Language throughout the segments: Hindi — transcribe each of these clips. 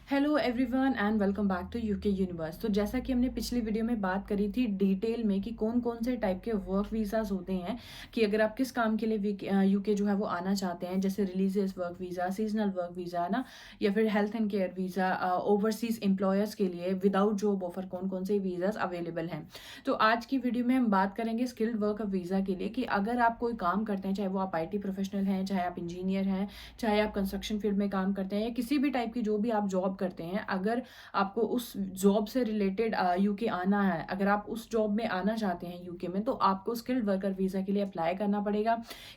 Hello everyone and welcome back to UK universe. तो जैसा कि हमने पिछली वीडियो में बात करी थी डिटेल में कि कौन कौन से टाइप के वर्क वीज़ाज होते हैं, कि अगर आप किस काम के लिए यूके जो है वो आना चाहते हैं, जैसे religious work visa, seasonal work visa है ना, या फिर health and care visa, overseas employers के लिए विदाउट जॉब ऑफर कौन कौन से वीज़ाज अवेलेबल हैं। तो आज की वीडियो में हम बात करेंगे स्किल्ड वर्क वीज़ा के लिए, कि अगर आप कोई काम करते हैं, चाहे वो आप IT प्रोफेशनल हैं, चाहे आप इंजीनियर हैं, चाहे आप कंस्ट्रक्शन फील्ड में काम करते हैं, या किसी भी टाइप की जो भी आप जॉब करते हैं, अगर आपको उस जॉब से रिलेटेड यूके आना है, अगर आप उस जॉब में आना चाहते हैं यूके में, तो आपको स्किल्ड वर्कर वीज़ा के लिए अप्लाई करना पड़ेगा।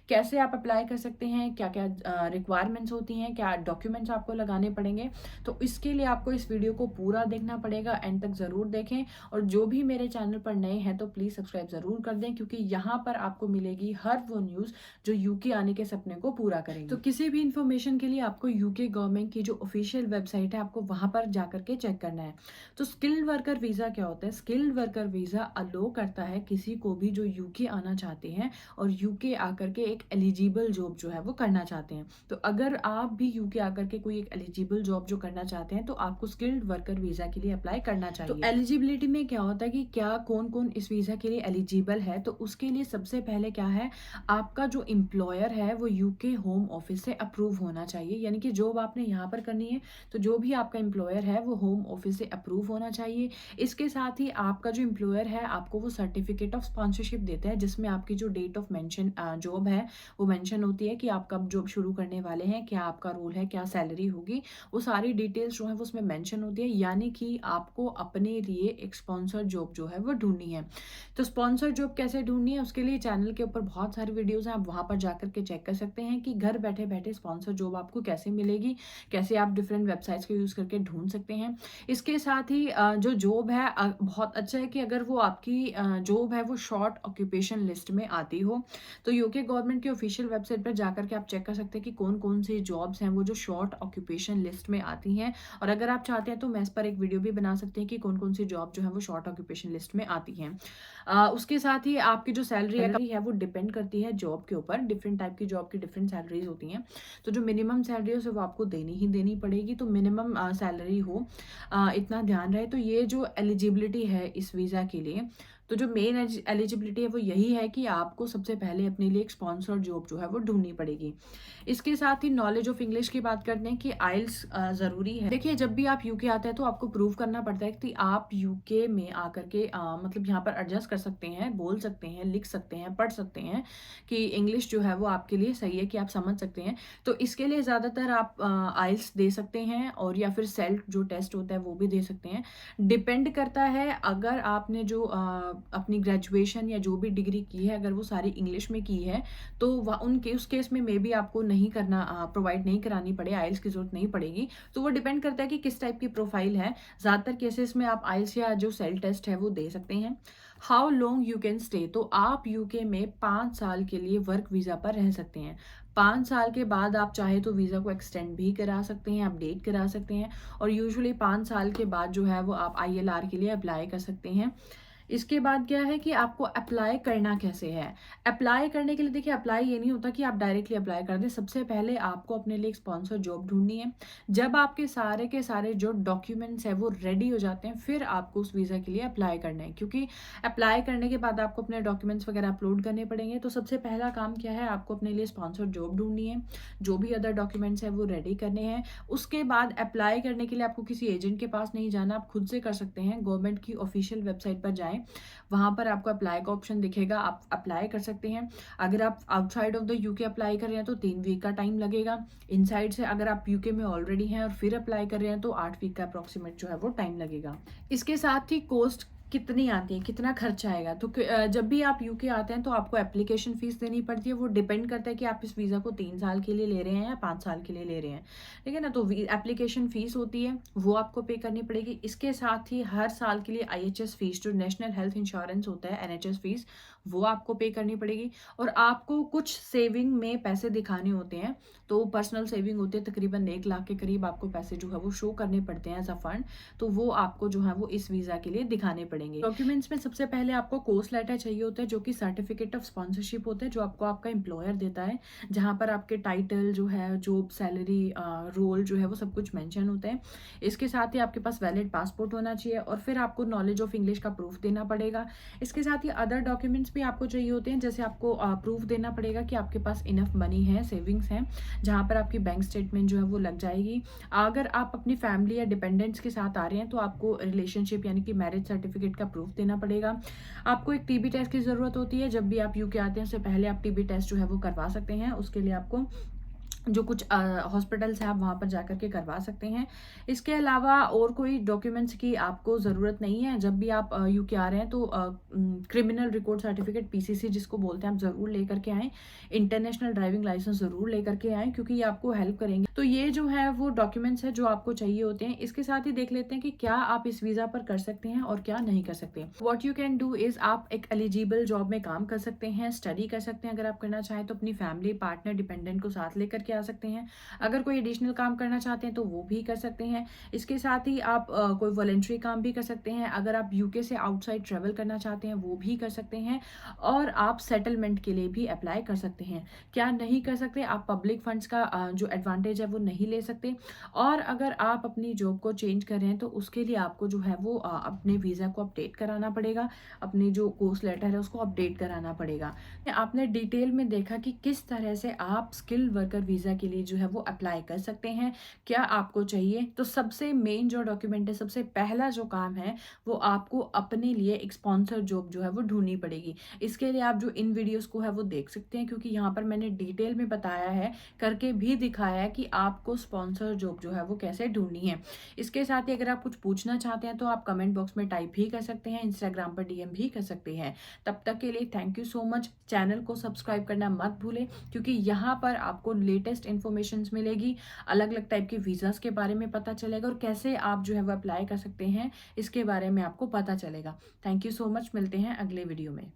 कैसे आप अप्लाई कर सकते हैं, क्या क्या रिक्वायरमेंट्स होती हैं, क्या डॉक्यूमेंट्स आपको लगाने पड़ेंगे, तो इसके लिए आपको इस वीडियो को पूरा देखना पड़ेगा, एंड तक ज़रूर देखें। और जो भी मेरे चैनल पर नए हैं तो प्लीज़ सब्सक्राइब ज़रूर कर दें, क्योंकि यहाँ पर आपको मिलेगी हर वो न्यूज़ जो यूके आने के सपने को पूरा करेंगे। तो किसी भी इंफॉर्मेशन के लिए आपको यूके गवर्नमेंट की जो ऑफिशियल वेबसाइट है, आपको वहां पर जाकर के चेक करना है। तो स्किल्ड वर्कर वीज़ा क्या होता है? स्किल्ड वर्कर वीज़ा अलो करता है किसी को भी जो यूके आना चाहते हैं और यूके आकर के एक एलिजिबल जॉब जो है वो करना चाहते हैं। तो अगर आप भी यूके आकर के कोई एक एलिजिबल जॉब जो करना चाहते हैं, तो आपको स्किल्ड वर्कर वीज़ा के लिए अप्लाई करना चाहिए। तो एलिजिबिलिटी में क्या होता है कि क्या कौन कौन इस वीज़ा के लिए एलिजिबल है, तो उसके लिए सबसे पहले क्या है, आपका जो एम्प्लॉयर है वो यूके होम ऑफिस से अप्रूव होना चाहिए। यानी कि जॉब आपने यहाँ पर करनी है, तो जो भी आपका एम्प्लॉयर है वो होम ऑफिस से अप्रूव होना चाहिए। इसके साथ ही आपका जो एम्प्लॉयर है आपको वो सर्टिफिकेट ऑफ स्पॉन्सरशिप देता है, जिसमें आपकी जो डेट ऑफ मेंशन जॉब है वो मेंशन होती है, कि आप कब जॉब शुरू करने वाले हैं, क्या आपका रोल है, क्या सैलरी होगी, वो सारी डिटेल्स जो है वो उसमें मेंशन होती है। यानी कि आपको अपने लिए एक स्पॉन्सर जॉब जो है वो ढूंढनी है। तो स्पॉन्सर जॉब कैसे ढूंढनी है, उसके लिए चैनल के ऊपर बहुत सारी वीडियोस हैं, आप वहां पर जाकर के चेक कर सकते हैं कि घर बैठे बैठे स्पॉन्सर जॉब आपको कैसे मिलेगी, कैसे आप डिफरेंट वेबसाइट्स को यूज करके ढूंढ सकते हैं। इसके साथ ही जो जॉब है, बहुत अच्छा है कि अगर वो आपकी जॉब है वो शॉर्ट ऑक्यूपेशन लिस्ट में आती हो, तो यूके गवर्नमेंट की ऑफिशियल वेबसाइट पर जाकर के आप चेक कर सकते हैं कि कौन कौन सी जॉब्स हैं वो जो शॉर्ट ऑक्यूपेशन लिस्ट में आती हैं। और अगर आप चाहते हैं तो मैं इस पर एक वीडियो भी बना सकते हैं कि कौन कौन सी जॉब जो है वो शॉर्ट ऑक्यूपेशन लिस्ट में आती हैं। उसके साथ ही आपकी जो सैलरी है वो डिपेंड करती है जॉब के ऊपर। डिफरेंट टाइप की जॉब की डिफरेंट सैलरीज होती हैं, तो जो मिनिमम सैलरी है वो आपको देनी ही देनी पड़ेगी। तो मिनिमम सैलरी हो, इतना ध्यान रहे। तो ये जो एलिजिबिलिटी है इस वीज़ा के लिए, तो जो मेन एलिजिबिलिटी है वो यही है कि आपको सबसे पहले अपने लिए एक स्पॉन्सर जॉब जो है वो ढूंढनी पड़ेगी। इसके साथ ही नॉलेज ऑफ इंग्लिश की बात करते हैं कि आइल्स ज़रूरी है। देखिए, जब भी आप यूके आते हैं तो आपको प्रूव करना पड़ता है कि आप यूके में आकर के मतलब यहाँ पर एडजस्ट कर सकते हैं, बोल सकते हैं, लिख सकते हैं, पढ़ सकते हैं, कि इंग्लिश जो है वो आपके लिए सही है, कि आप समझ सकते हैं। तो इसके लिए ज़्यादातर आप आइल्स दे सकते हैं, और या फिर सेल्फ जो टेस्ट होता है वो भी दे सकते हैं। डिपेंड करता है, अगर आपने जो अपनी ग्रेजुएशन या जो भी डिग्री की है अगर वो सारी इंग्लिश में की है, तो उनके उस केस में मे बी आपको नहीं करना, प्रोवाइड नहीं करानी पड़े, आइल्स की जरूरत नहीं पड़ेगी। तो वो डिपेंड करता है कि किस टाइप की प्रोफाइल है। ज़्यादातर केसेस में आप आइल्स या जो सेल टेस्ट है वो दे सकते हैं। How long you can stay, तो आप यूके में 5 साल के लिए वर्क वीज़ा पर रह सकते हैं। 5 साल के बाद आप चाहे तो वीज़ा को एक्सटेंड भी करा सकते हैं, अपडेट करा सकते हैं, और यूजुअली 5 साल के बाद जो है वो आप ILR के लिए अप्लाई कर सकते हैं। इसके बाद क्या है कि आपको अप्लाई करना कैसे है। अप्लाई करने के लिए देखिए, अप्लाई ये नहीं होता कि आप डायरेक्टली अप्लाई कर दें। सबसे पहले आपको अपने लिए एक स्पॉन्सर जॉब ढूंढनी है। जब आपके सारे के सारे जो डॉक्यूमेंट्स हैं वो रेडी हो जाते हैं, फिर आपको उस वीज़ा के लिए अप्लाई करना है, क्योंकि अप्लाई करने के बाद आपको अपने डॉक्यूमेंट्स वगैरह अपलोड करने पड़ेंगे। तो सबसे पहला काम क्या है, आपको अपने लिए स्पॉन्सर जॉब ढूंढनी है, जो भी अदर डॉक्यूमेंट्स हैं वो रेडी करने हैं। उसके बाद अप्लाई करने के लिए आपको किसी एजेंट के पास नहीं जाना, आप खुद से कर सकते हैं। गवर्नमेंट की ऑफिशियल वेबसाइट पर जाएं, वहां पर आपको अप्लाई का ऑप्शन दिखेगा, आप अप्लाई कर सकते हैं। अगर आप outside of the UK apply कर रहे हैं तो 3 वीक का टाइम लगेगा। इनसाइड से अगर आप यूके में ऑलरेडी हैं और फिर अप्लाई कर रहे हैं तो 8 वीक का अप्रोक्सीमेट जो है वो टाइम लगेगा। इसके साथ ही कॉस्ट कितनी आती है, कितना खर्चा आएगा, तो जब भी आप यूके आते हैं तो आपको एप्लीकेशन फीस देनी पड़ती है। वो डिपेंड करता है कि आप इस वीज़ा को 3 साल के लिए ले रहे हैं या 5 साल के लिए ले रहे हैं, ठीक है ना। तो एप्लीकेशन फीस होती है वो आपको पे करनी पड़ेगी। इसके साथ ही हर साल के लिए IHS फीस, जो नेशनल हेल्थ इंश्योरेंस होता है, NHS फीस, वो आपको पे करनी पड़ेगी। और आपको कुछ सेविंग में पैसे दिखाने होते हैं, तो पर्सनल सेविंग होती है, तकरीबन 1 लाख के करीब आपको पैसे जो है वो शो करने पड़ते हैं एज अ फंड। तो वो आपको जो है वो इस वीज़ा के लिए दिखाने पड़ेंगे। पड़ेंगे। डॉक्यूमेंट्स में सबसे पहले आपको कोर्स लेटर चाहिए होता है, जो कि सर्टिफिकेट ऑफ स्पॉन्सरशिप होता है, जो आपको आपका एम्प्लॉयर देता है, जहाँ पर आपके टाइटल जो है, जॉब, सैलरी, रोल जो है वो सब कुछ मेंशन होता है। इसके साथ ही आपके पास वैलिड पासपोर्ट होना चाहिए और फिर आपको नॉलेज ऑफ इंग्लिश का प्रूफ देना पड़ेगा। इसके साथ ही अदर डॉक्यूमेंट्स भी आपको चाहिए होते हैं, जैसे आपको प्रूफ देना पड़ेगा कि आपके पास इनफ मनी है, सेविंग्स हैं, जहाँ पर आपकी बैंक स्टेटमेंट जो है वो लग जाएगी। अगर आप अपनी फैमिली या डिपेंडेंट्स के साथ आ रहे हैं तो आपको रिलेशनशिप यानी कि मैरिज सर्टिफिकेट का प्रूफ देना पड़ेगा। आपको एक टीबी टेस्ट की ज़रूरत होती है। जब भी आप यूके आते हैं उससे पहले आप टीबी टेस्ट जो है वो करवा सकते हैं। उसके लिए आपको जो कुछ हॉस्पिटल्स हैं आप वहाँ पर जाकर के करवा सकते हैं। इसके अलावा और कोई डॉक्यूमेंट्स की आपको ज़रूरत नहीं है। जब भी आप यूके आ रहे हैं तो क्रिमिनल रिकॉर्ड सर्टिफिकेट पीसीसी जिसको बोलते हैं आप ज़रूर लेकर के आएँ। इंटरनेशनल ड्राइविंग लाइसेंस ज़रूर लेकर के आएँ, क्योंकि ये आपको हेल्प करेंगे। तो ये जो है वो डॉक्यूमेंट्स है जो आपको चाहिए होते हैं। इसके साथ ही देख लेते हैं कि क्या आप इस वीज़ा पर कर सकते हैं और क्या नहीं कर सकते। What you can do is आप एक एलिजिबल जॉब में काम कर सकते हैं, स्टडी कर सकते हैं। अगर आप करना चाहें तो अपनी फैमिली, पार्टनर, डिपेंडेंट को साथ लेकर के आ सकते हैं। अगर कोई एडिशनल काम करना चाहते हैं तो वो भी कर सकते हैं। इसके साथ ही आप कोई वॉलंटरी काम भी कर सकते हैं। अगर आप यूके से आउटसाइड ट्रेवल करना चाहते हैं वो भी कर सकते हैं। और आप सेटलमेंट के लिए भी अप्लाई कर सकते हैं। क्या नहीं कर सकते, आप पब्लिक फंड्स का जो एडवांटेज है वो नहीं ले सकते। और अगर आप अपनी जॉब को चेंज कर रहे हैं तो उसके लिए आपको जो है वो अपने वीज़ा को अपडेट कराना पड़ेगा, अपनी जो कोर्स लेटर है उसको अपडेट कराना पड़ेगा। आपने डिटेल में देखा कि किस तरह से आप स्किल्ड वर्कर वीज़ा के लिए जो है वो अप्लाई कर सकते हैं, क्या आपको चाहिए। तो सबसे मेन जो डॉक्यूमेंट है, सबसे पहला जो काम है वो आपको अपने लिए एक स्पॉन्सर जॉब जो है वो ढूंढनी पड़ेगी। इसके लिए आप जो इन वीडियोस को है वो देख सकते हैं, क्योंकि यहाँ पर मैंने डिटेल में बताया है, करके भी दिखाया है कि आपको स्पॉन्सर जॉब जो है वो कैसे ढूंढनी है। इसके साथ ही अगर आप कुछ पूछना चाहते हैं तो आप कमेंट बॉक्स में टाइप भी कर सकते हैं, इंस्टाग्राम पर डीएम भी कर सकते हैं। तब तक के लिए thank you so much. Channel को सब्सक्राइब करना मत भूलें, क्योंकि यहाँ पर आपको लेटेस्ट इन्फॉर्मेशन मिलेगी, अलग अलग टाइप के वीज़ास के बारे में पता चलेगा और कैसे आप जो है वो अप्लाई कर सकते हैं इसके बारे में आपको पता चलेगा। Thank you so much. मिलते हैं अगले वीडियो में।